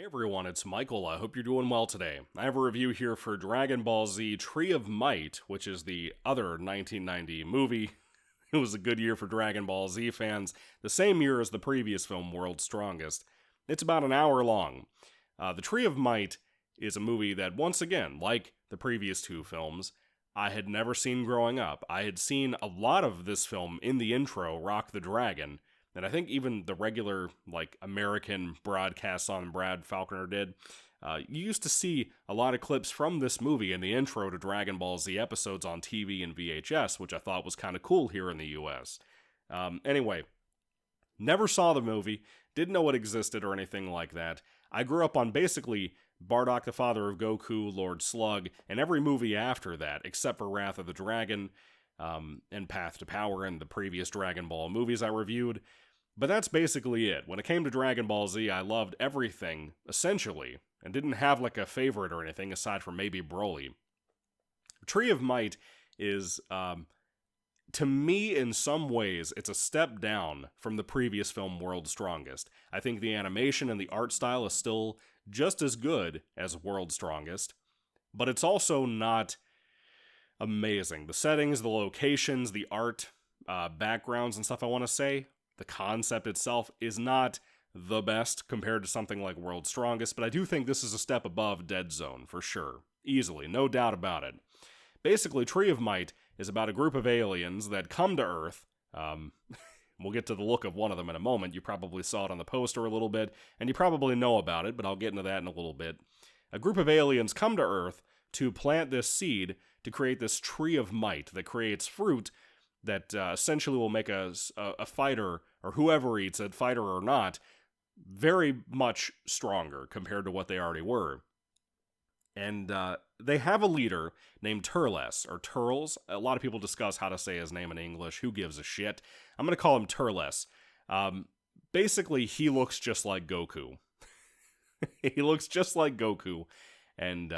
Hey everyone, it's Michael. I hope you're doing well today. I have a review here for Dragon Ball Z Tree of Might, which is the other 1990 movie. It was a good year for Dragon Ball Z fans, the same year as the previous film, World's Strongest. It's about an hour long. The Tree of Might is a movie that, once again, like the previous two films, I had never seen growing up. I had seen a lot of this film in the intro, Rock the Dragon, and I think even the regular, American broadcasts on Brad Falconer did. You used to see a lot of clips from this movie in the intro to Dragon Ball Z episodes on TV and VHS, which I thought was kind of cool here in the US. Anyway, never saw the movie, didn't know it existed or anything like that. I grew up on basically Bardock the Father of Goku, Lord Slug, and every movie after that, except for Wrath of the Dragon, and Path to Power and the previous Dragon Ball movies I reviewed. But that's basically it. When it came to Dragon Ball Z, I loved everything, essentially, and didn't have like a favorite or anything aside from maybe Broly. Tree of Might is, to me, in some ways, it's a step down from the previous film, World's Strongest. I think the animation and the art style is still just as good as World's Strongest, but it's also not amazing. The settings, the locations, the art, backgrounds and stuff, I want to say, the concept itself is not the best compared to something like World's Strongest, but I do think this is a step above Dead Zone, for sure. Easily, no doubt about it. Basically, Tree of Might is about a group of aliens that come to Earth. We'll get to the look of one of them in a moment. You probably saw it on the poster a little bit, and you probably know about it, but I'll get into that in a little bit. A group of aliens come to Earth to plant this seed to create this Tree of Might that creates fruit that essentially will make a fighter, or whoever eats it, fighter or not, very much stronger compared to what they already were. And they have a leader named Turles, or Turles. A lot of people discuss how to say his name in English. Who gives a shit? I'm going to call him Turles. Basically, he looks just like Goku. He looks just like Goku. And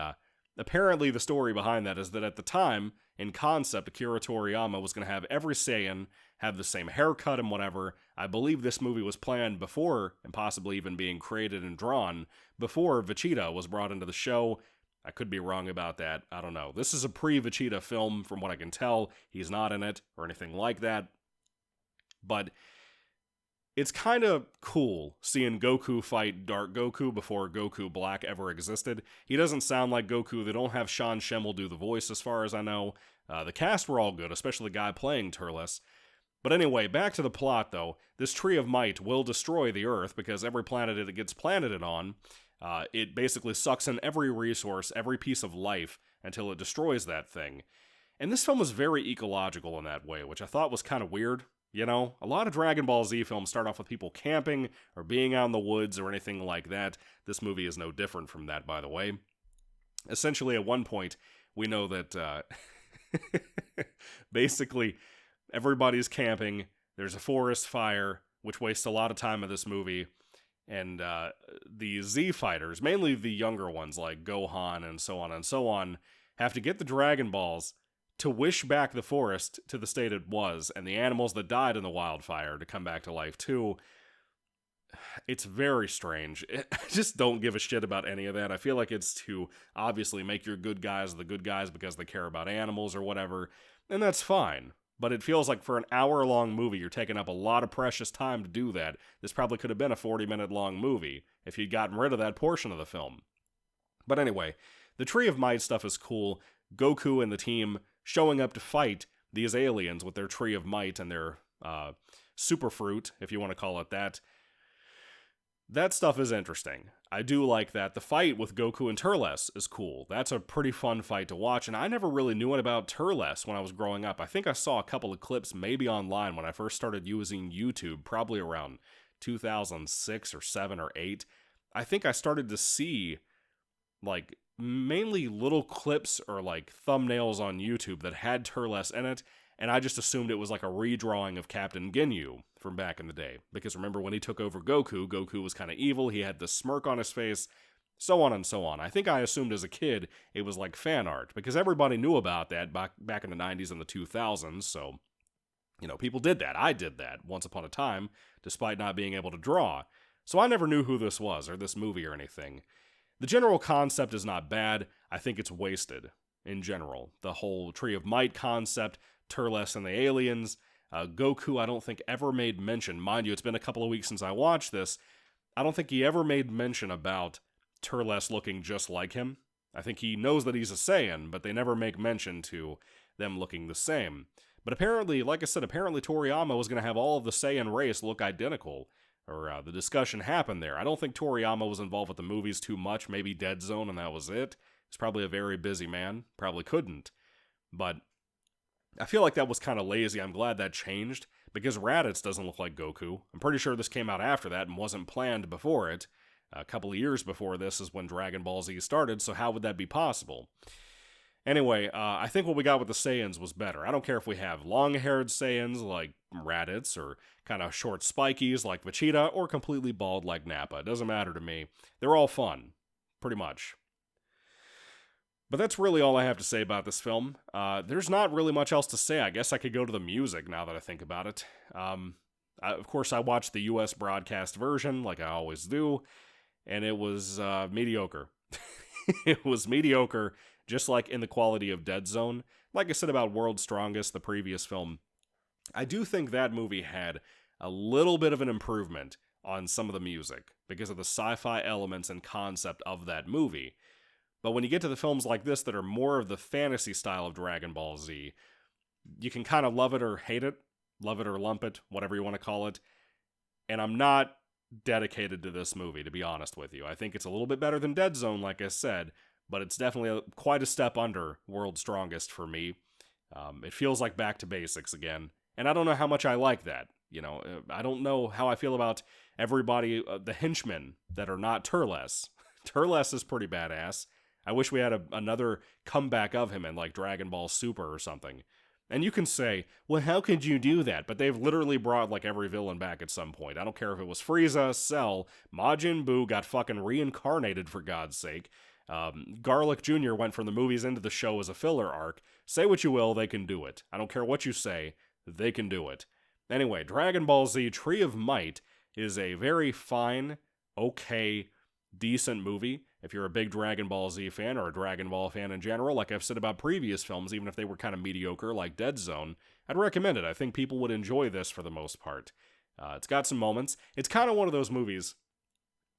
apparently the story behind that is that at the time, in concept, Akira Toriyama was going to have every Saiyan have the same haircut and whatever. I believe this movie was planned before, and possibly even being created and drawn, before Vegeta was brought into the show. I could be wrong about that. I don't know. This is a pre-Vegeta film, from what I can tell. He's not in it, or anything like that. But it's kind of cool seeing Goku fight Dark Goku before Goku Black ever existed. He doesn't sound like Goku. They don't have Sean Schemmel do the voice, as far as I know. The cast were all good, especially the guy playing Turles. But anyway, back to the plot, though. This Tree of Might will destroy the Earth, because every planet it gets planted on, it basically sucks in every resource, every piece of life, until it destroys that thing. And this film was very ecological in that way, which I thought was kind of weird. You know, a lot of Dragon Ball Z films start off with people camping or being out in the woods or anything like that. This movie is no different from that, by the way. Essentially, at one point, we know that basically everybody's camping. There's a forest fire, which wastes a lot of time in this movie. And the Z fighters, mainly the younger ones like Gohan and so on, have to get the Dragon Balls to wish back the forest to the state it was, and the animals that died in the wildfire to come back to life too. It's very strange. I just don't give a shit about any of that. I feel like it's to obviously make your good guys the good guys because they care about animals or whatever, and that's fine. But it feels like for an hour-long movie, you're taking up a lot of precious time to do that. This probably could have been a 40-minute-long movie if you'd gotten rid of that portion of the film. But anyway, the Tree of Might stuff is cool. Goku and the team showing up to fight these aliens with their Tree of Might and their super fruit, if you want to call it that. That stuff is interesting. I do like that. The fight with Goku and Turles is cool. That's a pretty fun fight to watch, and I never really knew it about Turles when I was growing up. I think I saw a couple of clips maybe online when I first started using YouTube, probably around 2006 or 7 or 8. I think I started to see, mainly little clips or thumbnails on YouTube that had Turles in it, and I just assumed it was like a redrawing of Captain Ginyu from back in the day. Because remember when he took over Goku, Goku was kind of evil, he had this smirk on his face, so on and so on. I think I assumed as a kid it was like fan art, because everybody knew about that back in the 90s and the 2000s, so, people did that. I did that once upon a time, despite not being able to draw. so I never knew who this was, or this movie or anything. The general concept is not bad. I think it's wasted, in general. The whole Tree of Might concept, Turles and the aliens, Goku I don't think ever made mention, mind you, it's been a couple of weeks since I watched this, I don't think he ever made mention about Turles looking just like him. I think he knows that he's a Saiyan, but they never make mention to them looking the same. But apparently, like I said, apparently Toriyama was going to have all of the Saiyan race look identical, or the discussion happened there. I don't think Toriyama was involved with the movies too much, maybe Dead Zone and that was it. He's probably a very busy man, probably couldn't. But I feel like that was kind of lazy. I'm glad that changed, because Raditz doesn't look like Goku. I'm pretty sure this came out after that and wasn't planned before it. A couple of years before this is when Dragon Ball Z started, so how would that be possible? Anyway, I think what we got with the Saiyans was better. I don't care if we have long-haired Saiyans like Raditz, or kind of short spikies like Vegeta, or completely bald like Nappa. It doesn't matter to me. They're all fun, pretty much. But that's really all I have to say about this film. There's not really much else to say. I guess I could go to the music now that I think about it. Of course, I watched the US broadcast version, like I always do, and it was mediocre. It was mediocre, just like in the quality of Dead Zone. Like I said about World's Strongest, the previous film, I do think that movie had a little bit of an improvement on some of the music, because of the sci-fi elements and concept of that movie. But when you get to the films like this that are more of the fantasy style of Dragon Ball Z, you can kind of love it or hate it, love it or lump it, whatever you want to call it. And I'm not dedicated to this movie, to be honest with you. I think it's a little bit better than Dead Zone, like I said, but it's definitely quite a step under World's Strongest for me. It feels like back to basics again, and I don't know how much I like that. You know, I don't know how I feel about everybody, the henchmen that are not Turles. Turles is pretty badass. I wish we had another comeback of him in like Dragon Ball Super or something. And you can say, well, how could you do that? But they've literally brought like every villain back at some point. I don't care if it was Frieza, Cell, Majin Buu got fucking reincarnated for God's sake. Garlic Jr. went from the movies into the show as a filler arc. Say what you will, they can do it. I don't care what you say, they can do it. Anyway, Dragon Ball Z Tree of Might is a very fine, okay, decent movie. If you're a big Dragon Ball Z fan, or a Dragon Ball fan in general, like I've said about previous films, even if they were kind of mediocre, like Dead Zone, I'd recommend it. I think people would enjoy this for the most part. It's got some moments. It's kind of one of those movies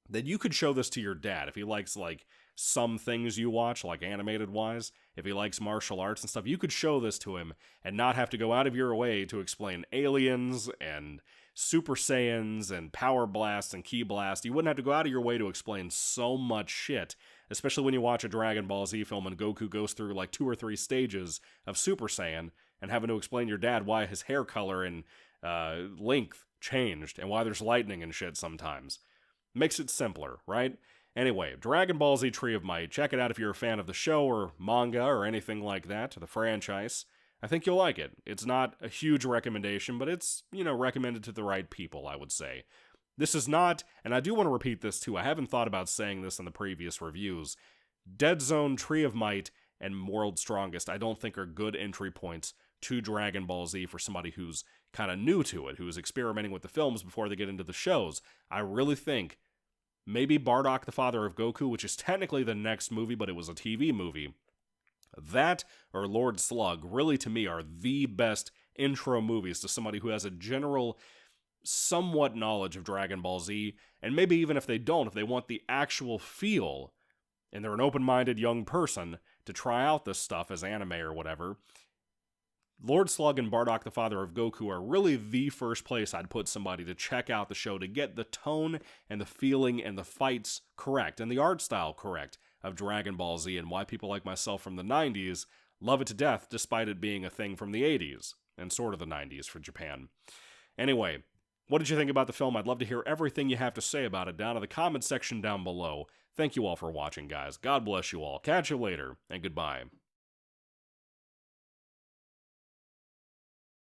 that you could show this to your dad if he likes, like, some things you watch, like animated-wise. If he likes martial arts and stuff, you could show this to him and not have to go out of your way to explain aliens and Super Saiyans and Power Blast and Ki Blast. You wouldn't have to go out of your way to explain so much shit, especially when you watch a Dragon Ball Z film and Goku goes through like 2 or 3 stages of Super Saiyan and having to explain to your dad why his hair color and length changed and why there's lightning and shit sometimes. Makes it simpler, right? Anyway, Dragon Ball Z Tree of Might. Check it out if you're a fan of the show or manga or anything like that, the franchise. I think you'll like it. It's not a huge recommendation, but it's, recommended to the right people, I would say. This is not, and I do want to repeat this too, I haven't thought about saying this in the previous reviews, Dead Zone, Tree of Might, and World's Strongest I don't think are good entry points to Dragon Ball Z for somebody who's kind of new to it, who's experimenting with the films before they get into the shows. I really think maybe Bardock, the Father of Goku, which is technically the next movie, but it was a TV movie, that or Lord Slug really to me are the best intro movies to somebody who has a general somewhat knowledge of Dragon Ball Z, and maybe even if they don't, if they want the actual feel and they're an open-minded young person to try out this stuff as anime or whatever, Lord Slug and Bardock, the Father of Goku, are really the first place I'd put somebody to check out the show to get the tone and the feeling and the fights correct and the art style correct of Dragon Ball Z, and why people like myself from the 90s love it to death despite it being a thing from the 80s and sort of the 90s for Japan. Anyway, what did you think about the film? I'd love to hear everything you have to say about it down in the comment section down below. Thank you all for watching, guys. God bless you all. Catch you later, and goodbye.